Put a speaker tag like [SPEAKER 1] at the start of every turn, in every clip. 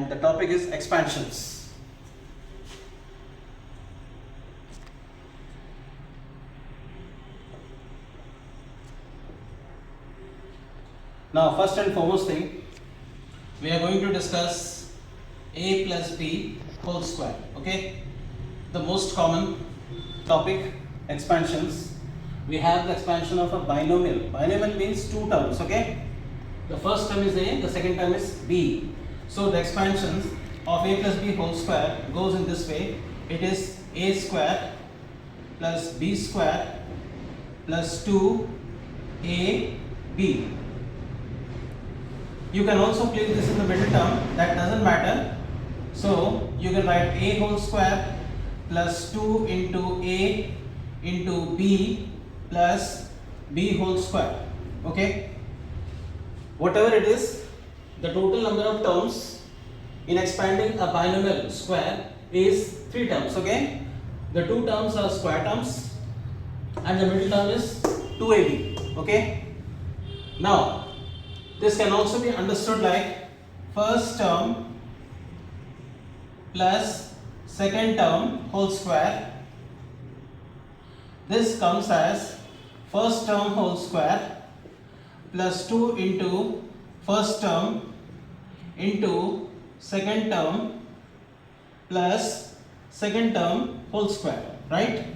[SPEAKER 1] and the topic is expansions. Now first and foremost thing, we are going to discuss a plus b whole square. Okay, the most common topic, expansions. We have the expansion of a binomial. Binomial means two terms. Okay, the first term is a, the second term is b. So the expansions of a plus b whole square goes in this way. It is a square plus b square plus 2ab. You can also place this in the middle term, that doesn't matter. So you can write a whole square plus 2 into a into b plus b whole square. Okay, whatever it is, the total number of terms in expanding a binomial square is 3 terms. Okay, the 2 terms are square terms and the middle term is 2ab. Okay, now this can also be understood like first term plus second term whole square. This comes as first term whole square plus 2 into first term into second term plus second term whole square, right?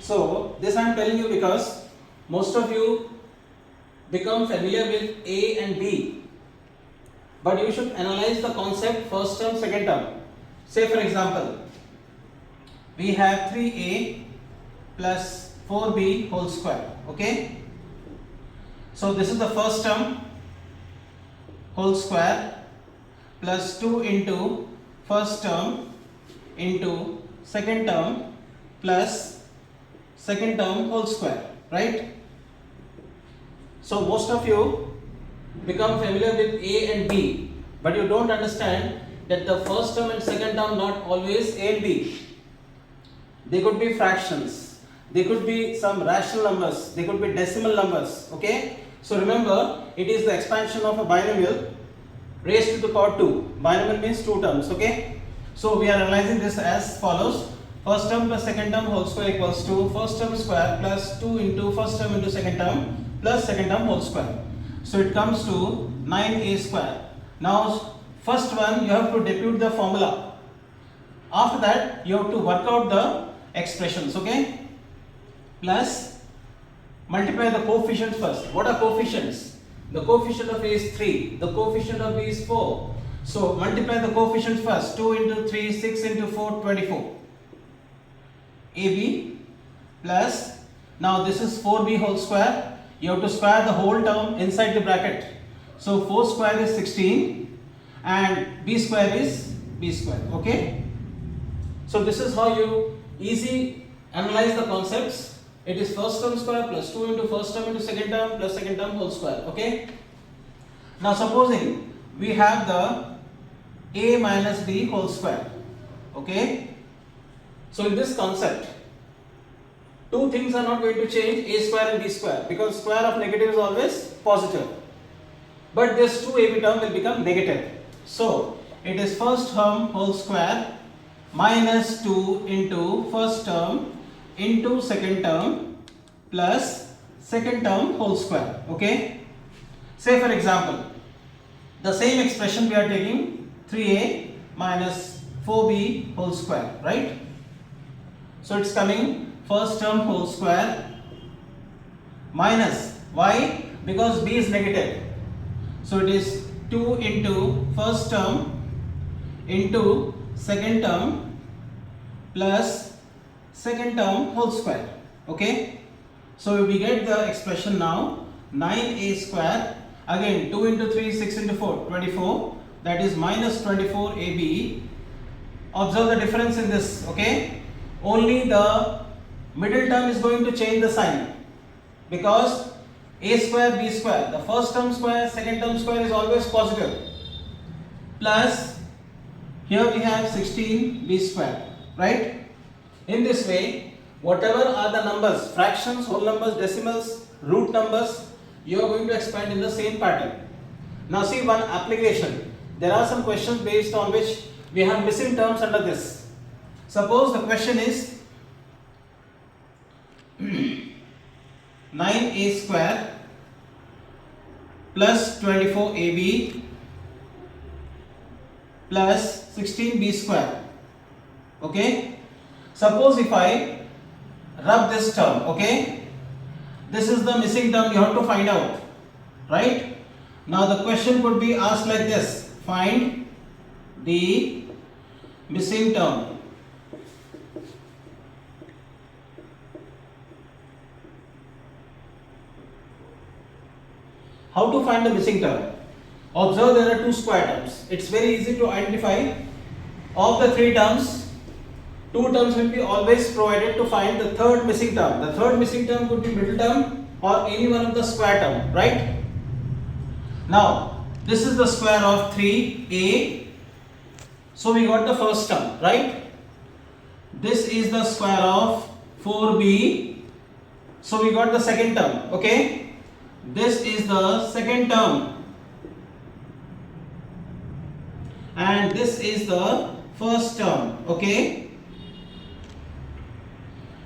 [SPEAKER 1] So this I am telling you because most of you become familiar with a and b, but you should analyze the concept first term, second term. Say for example, we have 3a plus 4b whole square. Okay, so this is the first term whole square plus 2 into first term into second term plus second term whole square, right? So most of you become familiar with a and b, but you don't understand that the first term and second term not always a and b. They could be fractions, they could be some rational numbers, they could be decimal numbers. Okay, so remember, it is the expansion of a binomial raised to the power 2. Binomial means 2 terms. Okay, so we are analyzing this as follows: first term plus second term whole square equals to first term square plus 2 into first term into second term plus second term whole square. So it comes to 9a square. Now first one you have to depute the formula. After that you have to work out the expressions. Okay, plus multiply the coefficients first. What are coefficients? The coefficient of a is 3, the coefficient of b is 4. So multiply the coefficients first. 2 into 3, 6 into 4, 24. ab plus, now this is 4b whole square. You have to square the whole term inside the bracket. So 4 square is 16 and b square is b square. Okay, so this is how you easy analyze the concepts. It is first term square plus 2 into first term into second term plus second term whole square. Okay, now supposing we have the a minus b whole square. Okay, so in this concept, two things are not going to change, a square and b square, because square of negative is always positive. But this 2ab term will become negative. So it is first term whole square minus 2 into first term into second term plus second term whole square. Okay, say for example, the same expression we are taking 3a minus 4b whole square, right? So it's coming first term whole square minus, why? Because b is negative. So it is 2 into first term into second term plus second term whole square. Okay, so we get the expression now 9a square, again 2 into 3, 6 into 4, 24, that is minus 24ab. Observe the difference in this. Okay, only the middle term is going to change the sign, because a square b square, the first term square, second term square is always positive, plus here we have 16b square, right? In this way, whatever are the numbers, fractions, whole numbers, decimals, root numbers, you are going to expand in the same pattern. Now see one application. there are some questions based on which we have missing terms under this. Suppose the question is 9a square plus 24ab plus 16b square. Okay, suppose if I rub this term, okay, this is the missing term you have to find out, right? Now the question could be asked like this: find the missing term. How to find the missing term? Observe, there are two square terms. It's very easy to identify. Of the three terms, two terms will be always provided to find the third missing term. The third missing term could be middle term or any one of the square term, right? Now, this is the square of 3a. So we got the first term, right? This is the square of 4b. So we got the second term, okay? This is the second term. And this is the first term, okay?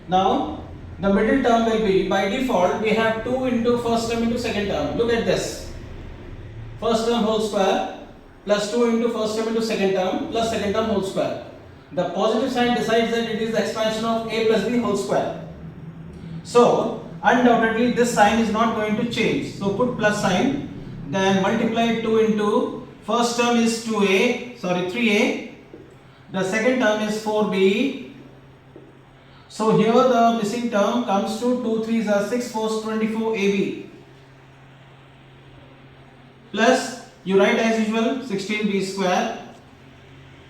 [SPEAKER 1] Now, the middle term will be, by default, we have 2 into first term into second term. Look at this. First term whole square plus 2 into first term into second term plus second term whole square. The positive sign decides that it is the expansion of a plus b whole square. So, undoubtedly this sign is not going to change. So, put plus sign, then multiply 2 into first term is 3a, the second term is 4b. So here the missing term comes to 2 3s are 6 4s 24ab. Plus you write as usual 16b square,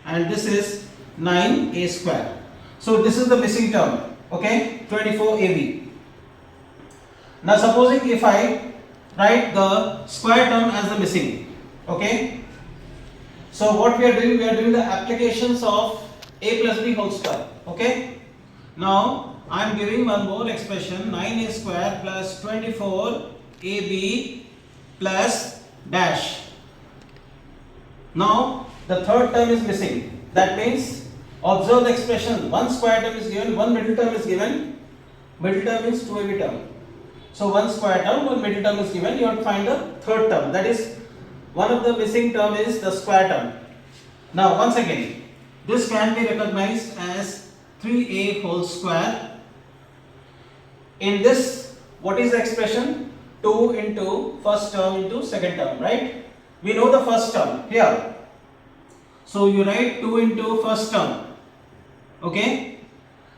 [SPEAKER 1] and this is 9a square. So this is the missing term, okay, 24ab. Now supposing if I write the square term as the missing, okay. So what we are doing the applications of a plus b whole square, okay. Now I am giving one more expression, 9a square plus 24ab plus dash. Now the third term is missing. That means observe the expression, one square term is given, one middle term is given. Middle term is 2ab term. So one square term, one middle term is given. You have to find the third term. That is, one of the missing term is the square term. Now once again, this can be recognized as 3a whole square. In this, what is the expression? 2 into first term into second term, right? We know the first term here. So you write 2 into first term, okay?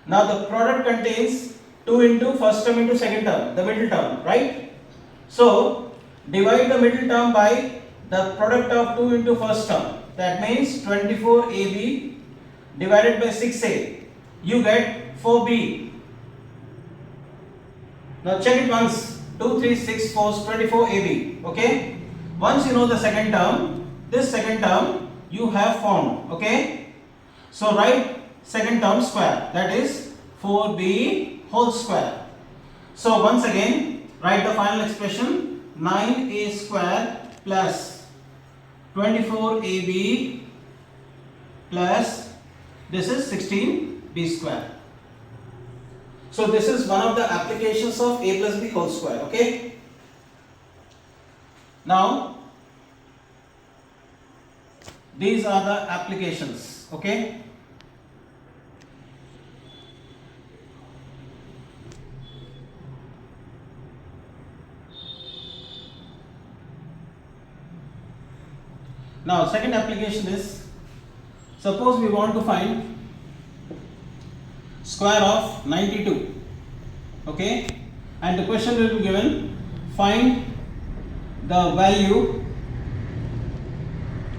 [SPEAKER 1] Now the product contains 2 into first term into second term, the middle term, right? So divide the middle term by the product of 2 into first term. That means 24ab divided by 6a. You get 4b. Now check it once. 2, 3, 6, 4, 24ab. Okay. Once you know the second term, this second term you have found. Okay. So write second term square. That is 4b whole square. So once again, write the final expression, 9a square plus 24ab plus this is 16b square. So this is one of the applications of a plus b whole square, okay? Now these are the applications, okay? Now second application is, suppose we want to find square of 92, okay, and the question will be given, find the value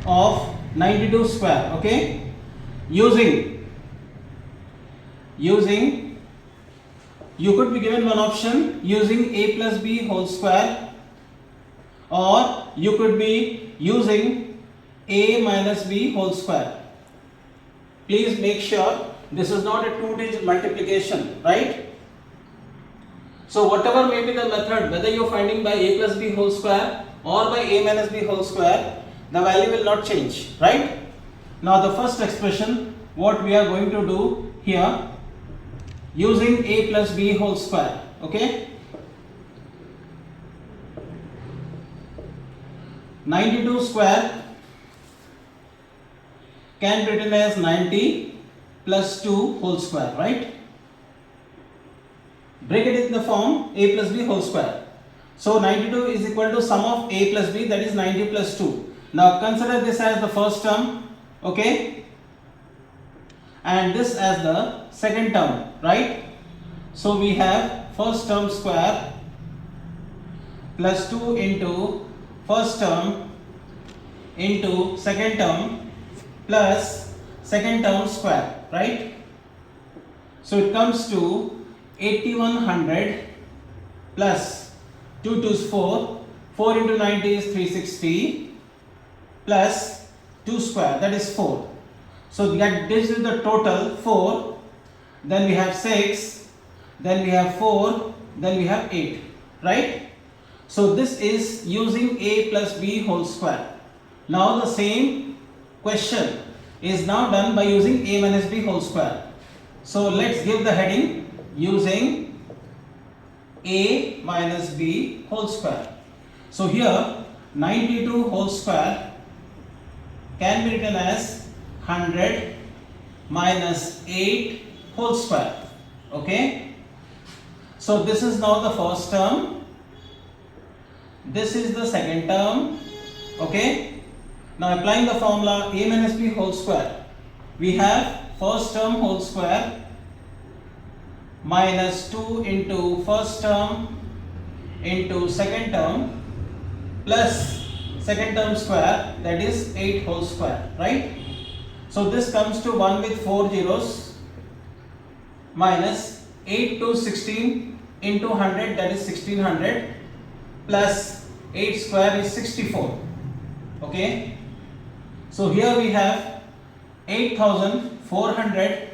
[SPEAKER 1] of 92 square, okay, using you could be given one option using a plus b whole square, or you could be using a minus b whole square. Please make sure this is not a two-digit multiplication, right? So whatever may be the method, whether you are finding by a plus b whole square or by a minus b whole square, the value will not change, right? Now the first expression, what we are going to do here, using a plus b whole square, okay? 92 square can be written as 90 plus 2 whole square, right? Break it in the form a plus b whole square. So 92 is equal to sum of a plus b, that is 90 plus 2. Now consider this as the first term, okay? And this as the second term, right? So we have first term square plus 2 into first term into second term plus second term square, right? So it comes to 8100 plus 2 2's 4, 4 into 90 is 360 plus 2 square, that is 4. So this is the total 4, then we have 6, then we have 4, then we have 8, right? So this is using a plus b whole square. Now the same question is now done by using a minus b whole square. So let's give the heading using a minus b whole square. So here 92 whole square can be written as 100 minus 8 whole square, okay? So this is now the first term, this is the second term, okay? Now applying the formula a minus b whole square, we have first term whole square minus 2 into first term into second term plus second term square, that is 8 whole square, right? So this comes to 1 with 4 zeros minus 8 to 16 into 100, that is 1600 plus 8 square is 64, okay? So here we have 8400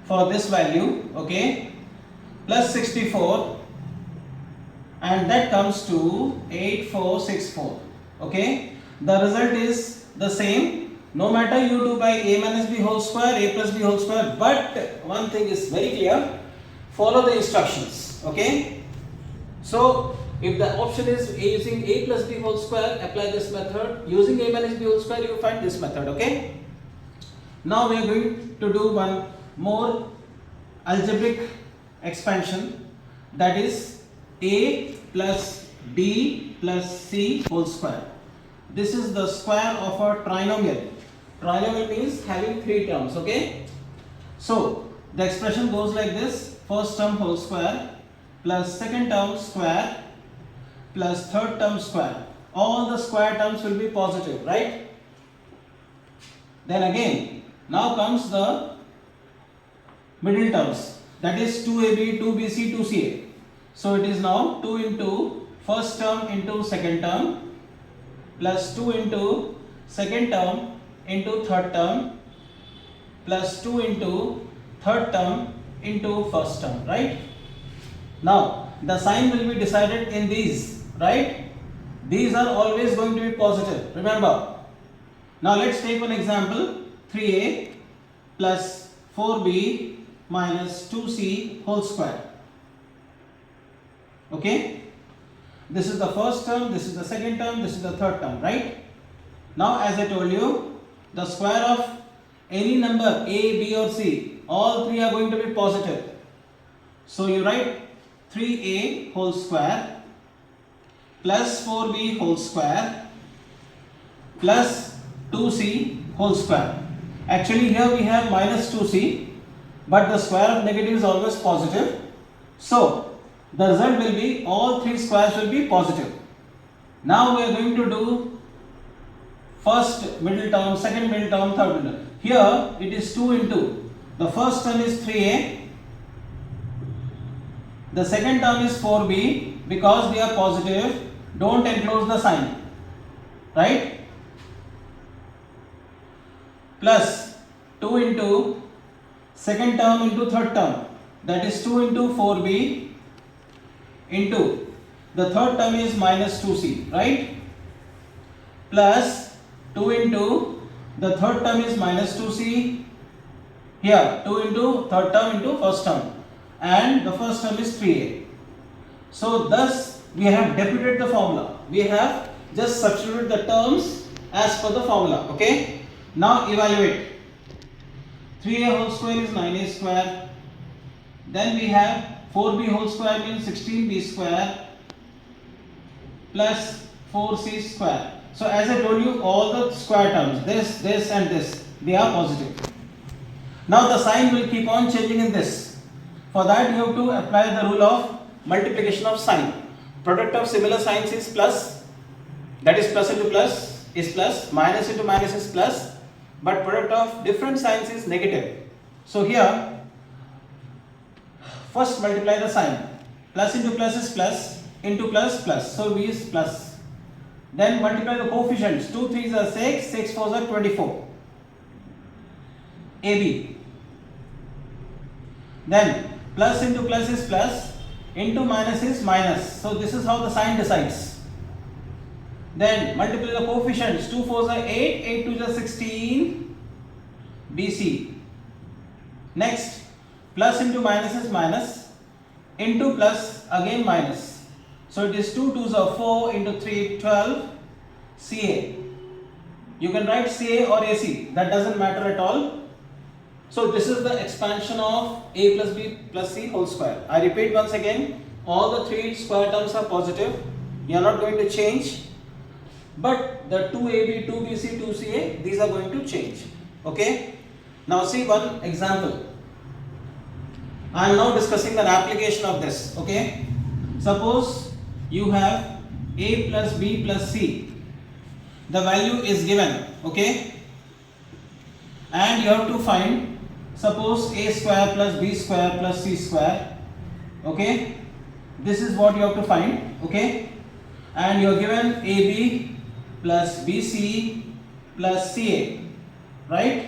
[SPEAKER 1] for this value, okay, plus 64, and that comes to 8464, okay? The result is the same, no matter you do by a minus b whole square, a plus b whole square, but one thing is very clear, follow the instructions, okay? So if the option is using a plus b whole square, apply this method. Using a minus b whole square, you find this method, okay? Now we are going to do one more algebraic expansion, that is a plus b plus c whole square. This is the square of a trinomial. Trinomial means having 3 terms, okay? So the expression goes like this: first term whole square plus second term square plus third term square. All the square terms will be positive, right? Then again, now comes the middle terms, that is 2ab, 2bc, 2ca. So it is now 2 into first term into second term plus 2 into second term into third term plus 2 into third term into first term, right? Now the sign will be decided in these, right? These are always going to be positive, remember. Now let's take one example, 3a plus 4b minus 2c whole square, okay? This is the first term, this is the second term, this is the third term, right? Now as I told you, the square of any number a, b or c, all three are going to be positive. So you write 3a whole square plus 4b whole square plus 2c whole square. Actually here we have minus 2c, but the square of negative is always positive. So the result will be all three squares will be positive. Now we are going to do first middle term, second middle term, third middle term. Here it is 2 into, the first term is 3a, the second term is 4b, because they are positive, don't enclose the sign, right? Plus 2 into second term into third term, that is 2 into 4b into the third term is minus 2c, right? plus 2 into the third term is minus 2c, here 2 into third term into first term, and the first term is 3a. So thus we have deputed the formula. We have just substituted the terms as per the formula. Okay. Now evaluate. 3a whole square is 9a square. Then we have 4b whole square means 16b square plus 4c square. So as I told you, all the square terms, this and this, they are positive. Now the sign will keep on changing in this. For that you have to apply the rule of multiplication of sign. Product of similar signs is plus, that is plus into plus is plus, minus into minus is plus, but product of different signs is negative. So here first multiply the sign. Plus into plus is plus, into plus plus, so v is plus. Then multiply the coefficients. 2 3s are 6, 6 4s are 24. AB. Then plus into plus is plus, into minus is minus. So this is how the sign decides. Then multiply the coefficients. 2 4s are 8, 8 2s are 16. BC. Next, plus into minus is minus, into plus again minus. So it is 2 2s are 4 into 3 12. CA. You can write CA or AC, that doesn't matter at all. So this is the expansion of a plus b plus c whole square. I repeat once again, all the three square terms are positive. You are not going to change, but the 2ab, 2bc, 2ca, these are going to change. Okay. Now see one example. I am now discussing the application of this. Okay. Suppose you have a plus b plus c. The value is given. Okay. And you have to find, suppose a square plus b square plus c square. Okay. This is what you have to find. Okay. And you are given ab plus bc plus ca. Right.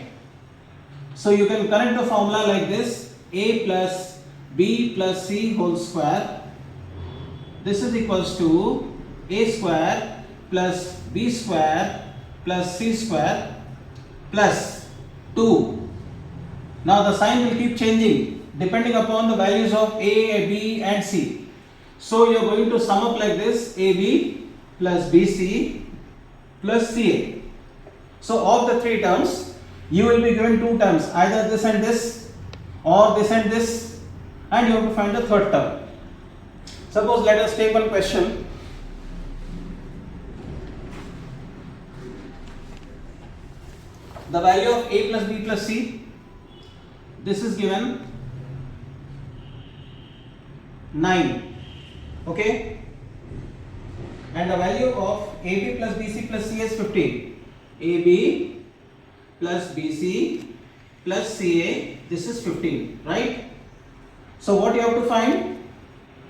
[SPEAKER 1] So you can connect the formula like this: a plus b plus c whole square. This is equals to a square plus b square plus c square plus 2. Now the sign will keep changing depending upon the values of a, b and c. So you are going to sum up like this: ab plus bc plus ca. So of the three terms, you will be given two terms, either this and this or this and this, and you have to find the third term. Suppose let us take one question. The value of a plus b plus c, this is given 9. Okay. And the value of ab plus bc plus c is 15. ab plus bc plus ca, this is 15, right? So what you have to find?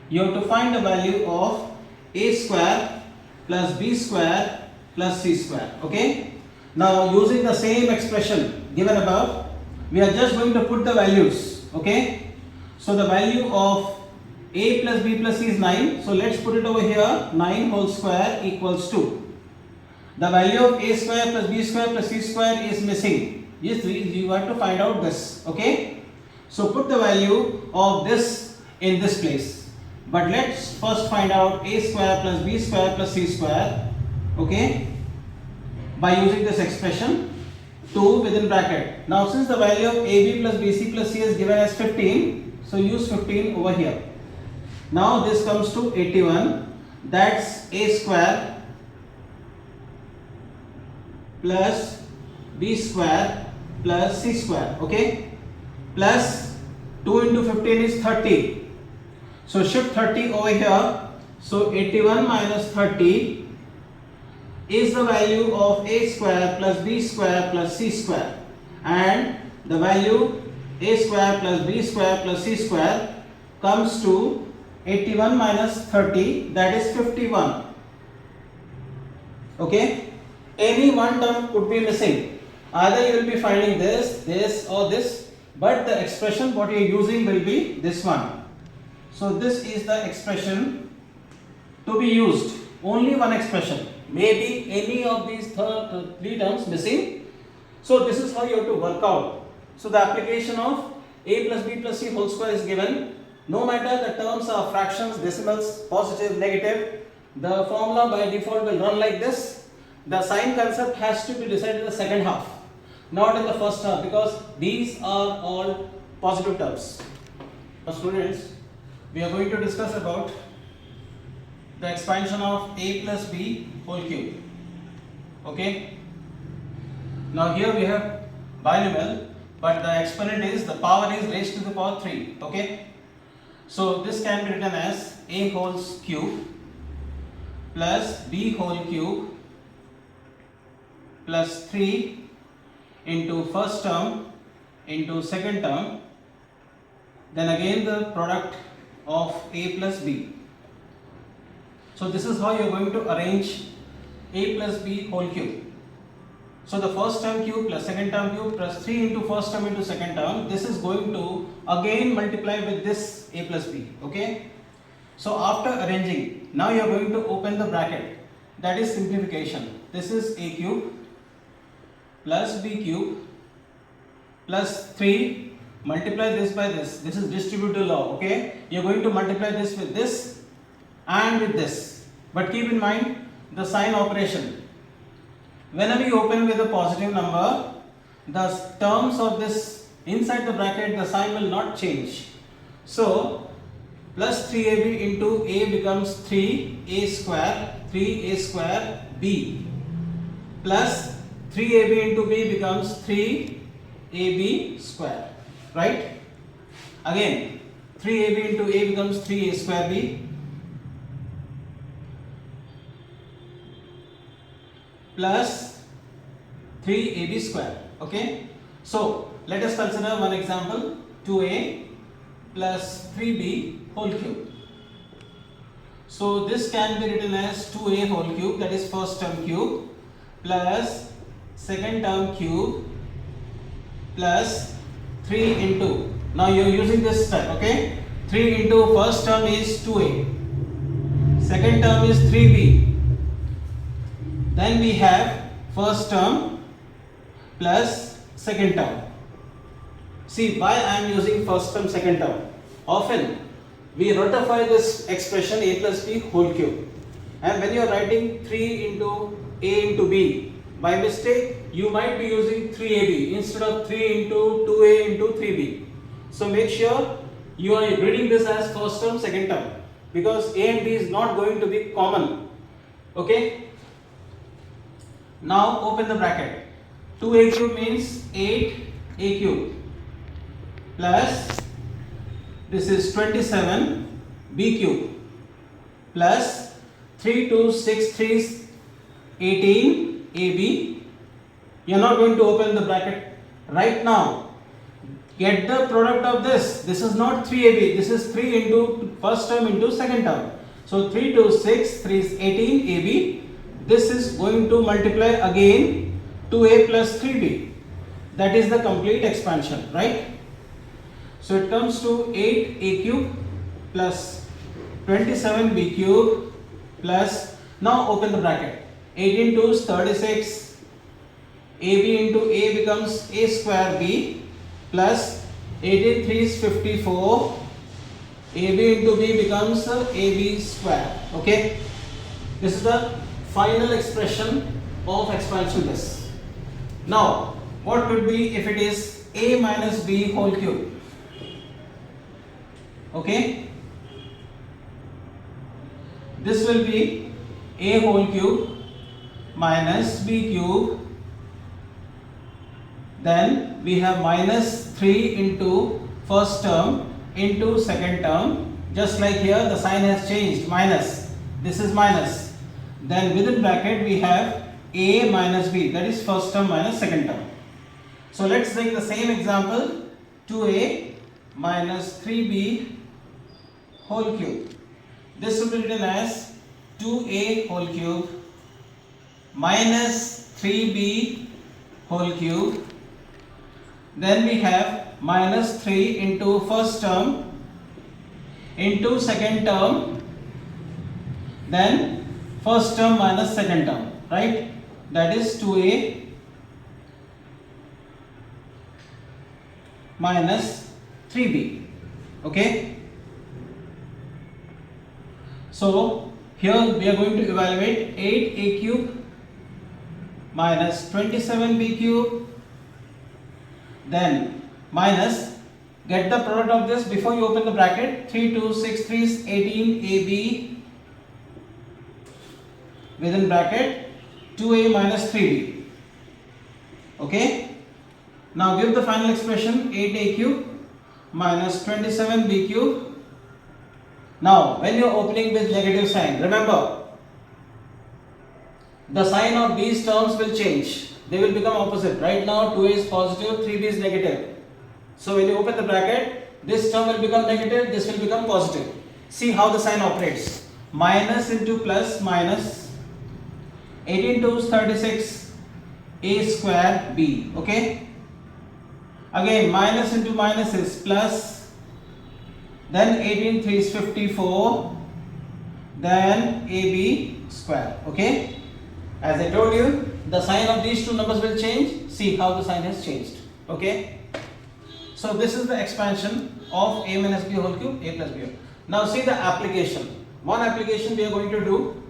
[SPEAKER 1] You have to find the value of a square plus b square plus c square. Okay. Now using the same expression given above, we are just going to put the values. Okay. So the value of a plus b plus c is 9. So let's put it over here. 9 whole square equals 2. The value of a square plus b square plus c square is missing. Yes, you have to find out this. Okay. So put the value of this in this place. But let's first find out a square plus b square plus c square. Okay. By using this expression 2 within bracket. Now since the value of ab plus bc plus c is given as 15, so use 15 over here. Now this comes to 81. That's a square plus b square plus c square. Okay. Plus 2 into 15 is 30. So shift 30 over here. So 81 minus 30 is the value of a square plus b square plus c square, and the value a square plus b square plus c square comes to 81 minus 30, that is 51. Okay. Any one term could be missing. Either you will be finding this, this or this, but the expression what you are using will be this one. So this is the expression to be used. Only one expression. maybe any of these three terms missing. So this is how you have to work out. So the application of a plus b plus c whole square is given. No matter the terms are fractions, decimals, positive, negative, the formula by default will run like this. The sign concept has to be decided in the second half, not in the first half, because these are all positive terms. Now students, we are going to discuss about the expansion of a plus b whole cube. Okay. Now here we have binomial, but the exponent is, the power is raised to the power 3. Okay. So this can be written as a whole cube plus b whole cube plus 3 into first term into second term, then again the product of a plus b. So this is how you are going to arrange a plus b whole cube. So the first term cube plus second term cube plus 3 into first term into second term, this is going to again multiply with this a plus b. Okay. So after arranging, now you are going to open the bracket, that is simplification. This is a cube plus b cube plus 3, multiply this by this. This is distributive law. Okay. You are going to multiply this with this and with this. But keep in mind the sign operation. Whenever you open with a positive number, the terms of this inside the bracket, the sign will not change. So plus 3ab into a becomes 3a square b plus 3ab into b becomes 3ab square, right? Again 3ab into a becomes 3a square b plus 3ab square. Okay. So let us consider one example, 2a plus 3b whole cube. So this can be written as 2a whole cube, that is first term cube, plus second term cube plus 3 into, now you are using this step. Okay. 3 into first term is 2a, second term is 3b. Then we have first term plus second term. See why I am using first term, second term. Often we ratify this expression a plus b whole cube, and when you are writing 3 into a into b, by mistake you might be using 3ab instead of 3 into 2a into 3b. So make sure you are reading this as first term, second term, because a and b is not going to be common. Okay. Now open the bracket. 2a cube means 8a cube plus this is 27b cube plus 3 2 6 3 is 18ab. You are not going to open the bracket right now. Get the product of this. This is not 3ab. This is 3 into first term into second term. So 3 2 6 3 is 18ab. This is going to multiply again 2a plus 3b. That is the complete expansion, right? So it comes to 8a cube plus 27b cube plus, now open the bracket. 8 into 36, ab into a becomes a square b plus 83 is 54, ab into b becomes ab square. Okay. This is the final expression of expansion list. Now what would be if it is a minus b whole cube? Okay, this will be a whole cube minus b cube, then we have minus 3 into first term into second term, just like here the sign has changed, minus, this is minus. Then within bracket we have a minus b, that is first term minus second term. So let's take the same example, 2a minus 3b whole cube. This will be written as 2a whole cube minus 3b whole cube. Then we have minus 3 into first term into second term, then first term minus second term, right? That is 2a minus 3b. Okay. So here we are going to evaluate 8a cube minus 27b cube, then minus, get the product of this before you open the bracket. 3 2 6 3 is 18ab within bracket 2a minus 3b. Okay. Now give the final expression 8a cube minus 27b cube. Now when you are opening with negative sign, remember the sign of these terms will change. They will become opposite. Right now 2a is positive, 3b is negative. So when you open the bracket, this term will become negative, this will become positive. See how the sign operates. Minus into plus minus. 18 2 is 36, a square b. Okay. Again minus into minus is plus. Then 18 3 is 54. Then ab square. Okay. As I told you, the sign of these two numbers will change. See how the sign has changed. Okay. So this is the expansion of a minus b whole cube, a plus b. Now see the application. One application we are going to do.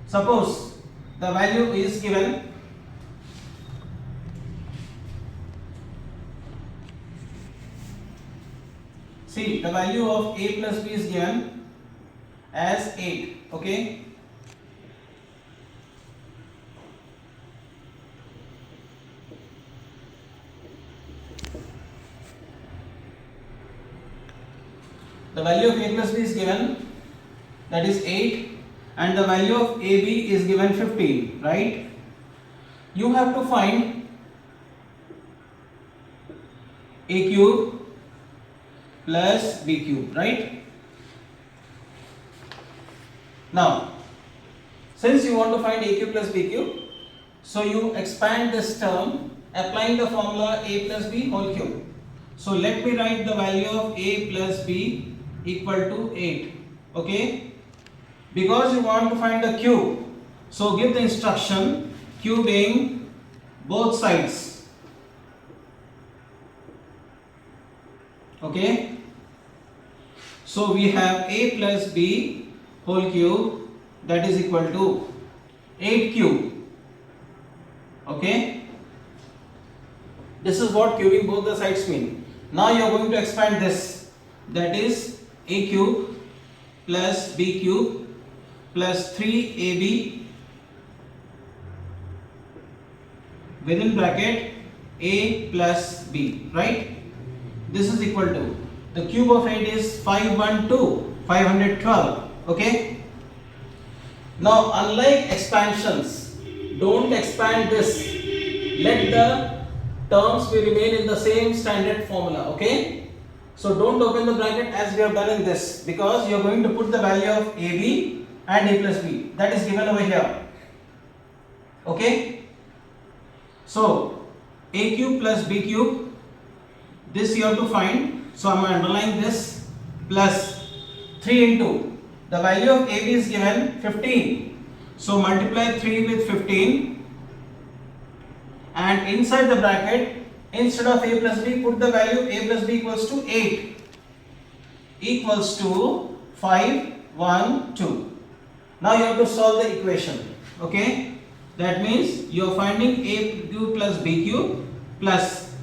[SPEAKER 1] Suppose the value is given see the value of a plus b is given as 8. Okay. The value of a plus b is given, that is 8, and the value of ab is given 15, right? You have to find a cube plus b cube, right? Now, since you want to find a cube plus b cube, so you expand this term applying the formula a plus b whole cube. So let me write the value of a plus b equal to 8. Okay. Because you want to find the cube, so give the instruction cubing both sides. Okay. So we have a plus b whole cube, that is equal to 8 cube. Okay. This is what cubing both the sides mean. Now you are going to expand this, that is a cube plus b cube plus 3ab within bracket a plus b, right? This is equal to, the cube of 8 is 512, 512. Okay. Now unlike expansions, don't expand this, let the terms will remain in the same standard formula. Okay. So don't open the bracket as we have done in this, because you are going to put the value of ab and a plus b, that is given over here. Okay. So a cube plus b cube, this you have to find. So I am underlining this, plus 3 into the value of ab is given 15. So multiply 3 with 15, and inside the bracket, instead of a plus b, put the value a plus b equals to 8 equals to 5 1 2. Now you have to solve the equation. Okay. That means you are finding a cube plus b cube plus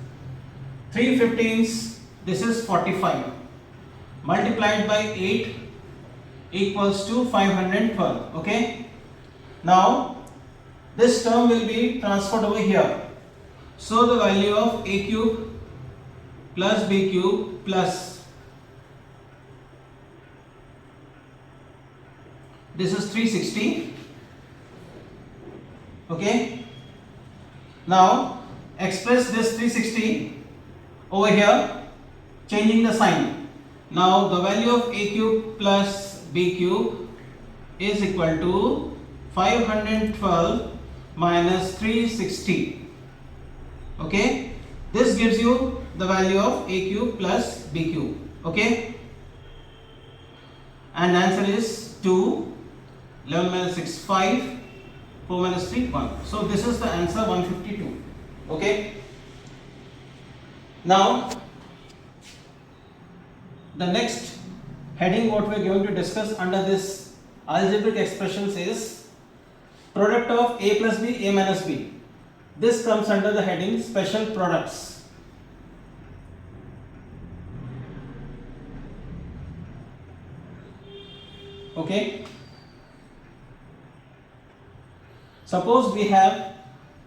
[SPEAKER 1] 3 15s, this is 45, multiplied by 8 equals to 512. Okay. Now this term will be transferred over here. So the value of a cube plus b cube plus, this is 360. Okay. Now express this 360 over here, changing the sign. Now the value of a cube plus b cube is equal to 512 minus 360. Okay, this gives you the value of a cube plus b cube. Okay, and answer is 2. 11 minus 6 5, 4 minus 3 1. So this is the answer 152. Okay. Now the next heading what we are going to discuss under this algebraic expressions is product of a plus b, a minus b. This comes under the heading special products. Okay. Suppose we have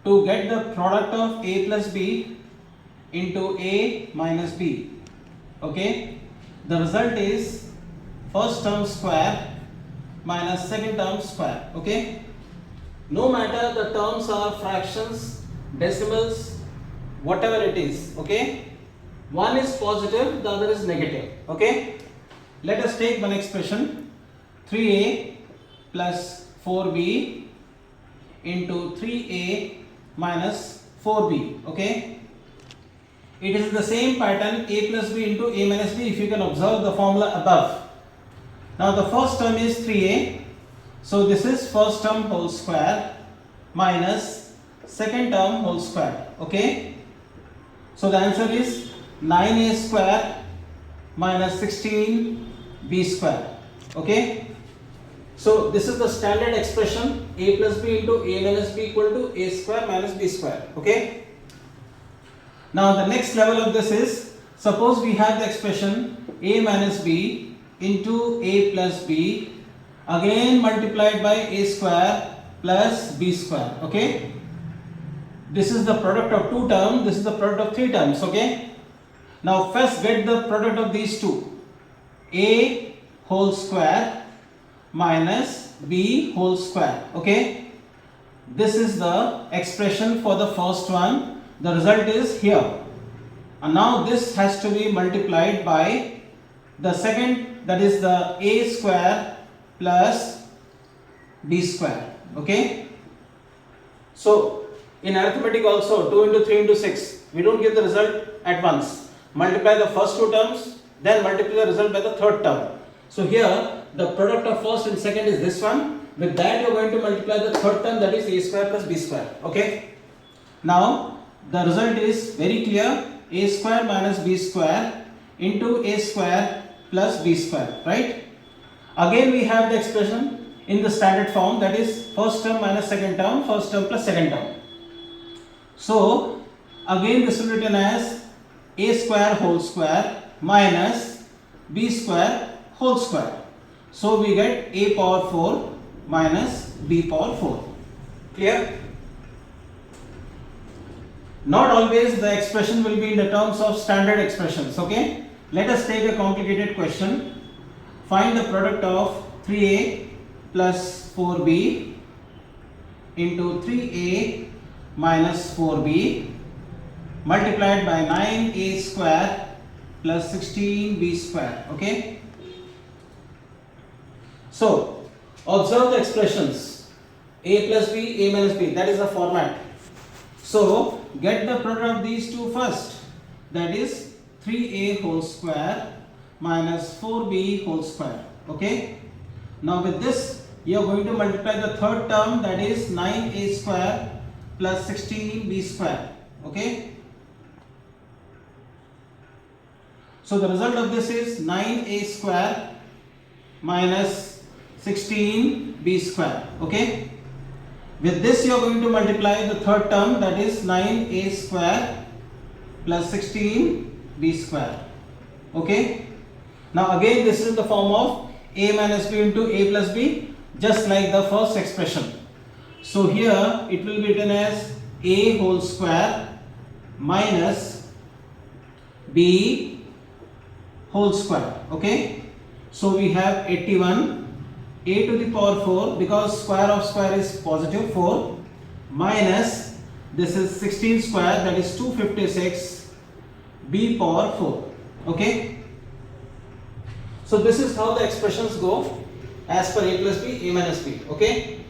[SPEAKER 1] to get the product of a plus b into a minus b. Okay. The result is first term square minus second term square. Okay. No matter the terms are fractions, decimals, whatever it is. Okay. One is positive, the other is negative. Okay. Let us take one expression 3a plus 4b into 3a minus 4b. Okay. It is the same pattern a plus b into a minus b if you can observe the formula above. Now the first term is 3a. So this is first term whole square minus second term whole square. Okay. So the answer is 9a square minus 16b square. Okay. So this is the standard expression a plus b into a minus b equal to a square minus b square. Okay. Now the next level of this is, suppose we have the expression a minus b into a plus b again multiplied by a square plus b square. Okay. This is the product of two terms, this is the product of three terms. Okay. Now first get the product of these two, a whole square minus b whole square. Okay. This is the expression for the first one. The result is here, and now this has to be multiplied by the second, that is the a square plus b square. Okay. So in arithmetic also 2 into 3 into 6, we don't get the result at once. Multiply the first two terms, then multiply the result by the third term. So here the product of first and second is this one. With that you are going to multiply the third term, that is a square plus b square. Okay. Now the result is very clear, a square minus b square into a square plus b square, right? Again we have the expression in the standard form, that is first term minus second term, first term plus second term. So again this will be written as a square whole square minus b square whole square. So we get a power 4 minus b power 4. Clear? Not always the expression will be in the terms of standard expressions. Okay. Let us take a complicated question. Find the product of 3a plus 4b into 3a minus 4b multiplied by 9a square plus 16b square. Okay. So observe the expressions a plus b, a minus b, that is the format. So get the product of these two first, that is 3a whole square minus 4b whole square. Okay. Now with this you are going to multiply the third term, that is 9a square plus 16b square. Okay. So the result of this is 9a square minus 16b square. Okay. With this you are going to multiply the third term, that is 9a square plus 16b square. Okay. Now again this is the form of a minus b into a plus b, just like the first expression. So here it will be written as a whole square minus b whole square. Okay. So we have 81 a to the power 4, because square of square is positive 4, minus this is 16 square, that is 256 b power 4. Okay. So this is how the expressions go as per a plus b, a minus b. Okay.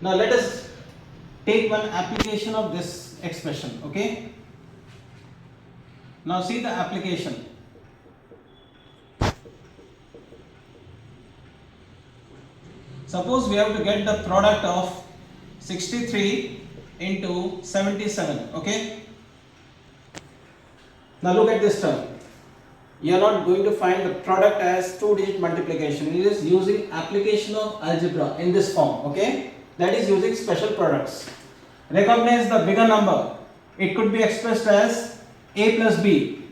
[SPEAKER 1] Now let us take one application of this expression. Okay. Now see the application. Suppose we have to get the product of 63 into 77. Okay. Now look at this term. You are not going to find the product as 2-digit multiplication. It is using application of algebra in this form. Okay. That is using special products. Recognize the bigger number. It could be expressed as a plus b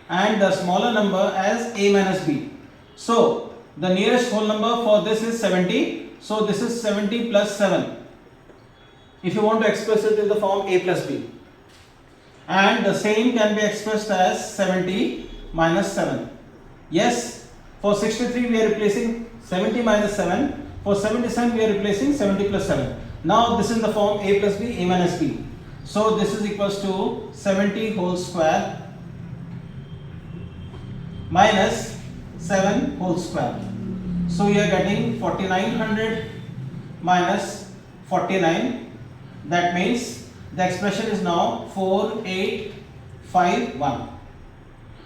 [SPEAKER 1] and the smaller number as a minus b. So the nearest whole number for this is 70. So this is 70 plus 7. If you want to express it in the form a plus b. And the same can be expressed as 70 minus 7. Yes, for 63 we are replacing 70 minus 7. For 77 we are replacing 70 plus 7. Now this is the form a plus b, a minus b. So this is equals to 70 whole square minus 7 whole square. So you are getting 4900 minus 49. That means the expression is now 4851.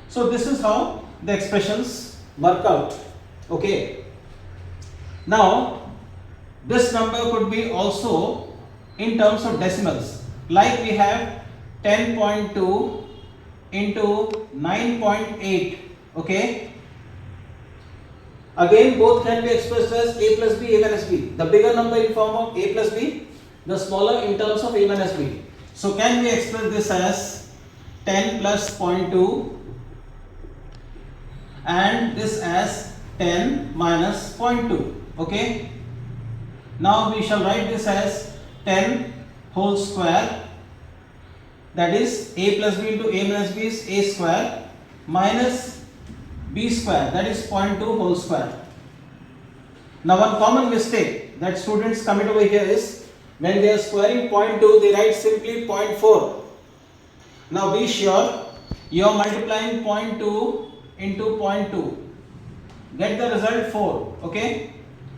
[SPEAKER 1] So this is how the expressions work out. Okay. Now this number could be also in terms of decimals. Like we have 10.2 into 9.8. Okay. Again both can be expressed as a plus b, a minus b. The bigger number in form of a plus b, the smaller in terms of a minus b. So can we express this as 10 plus 0.2 and this as 10 minus 0.2. Okay. Now we shall write this as 10 whole square, that is a plus b into a minus b is a square minus b square, that is 0.2 whole square. Now one common mistake that students commit over here is when they are squaring 0.2 they write simply 0.4. Now be sure you are multiplying 0.2 into 0.2. Get the result 4. Okay.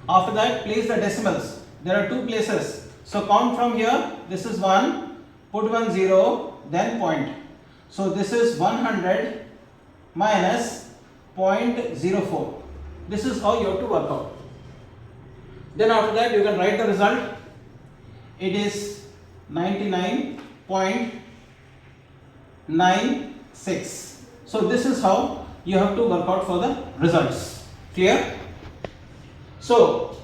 [SPEAKER 1] After that place the decimals. There are two places. So count from here. This is 1. Put 1 0. Then point. So this is 100 minus 0.04. This is how you have to work out. Then after that you can write the result. It is 99.96. So this is how you have to work out for the results. Clear? So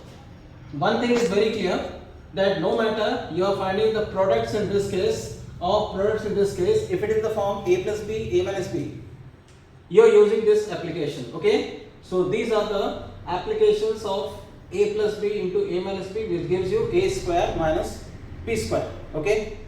[SPEAKER 1] one thing is very clear, that no matter you are finding the products in this case or products in this case, if it is the form a plus b, a minus b, you are using this application. Okay. So these are the applications of a plus b into a minus b, which gives you a square minus b square. Okay.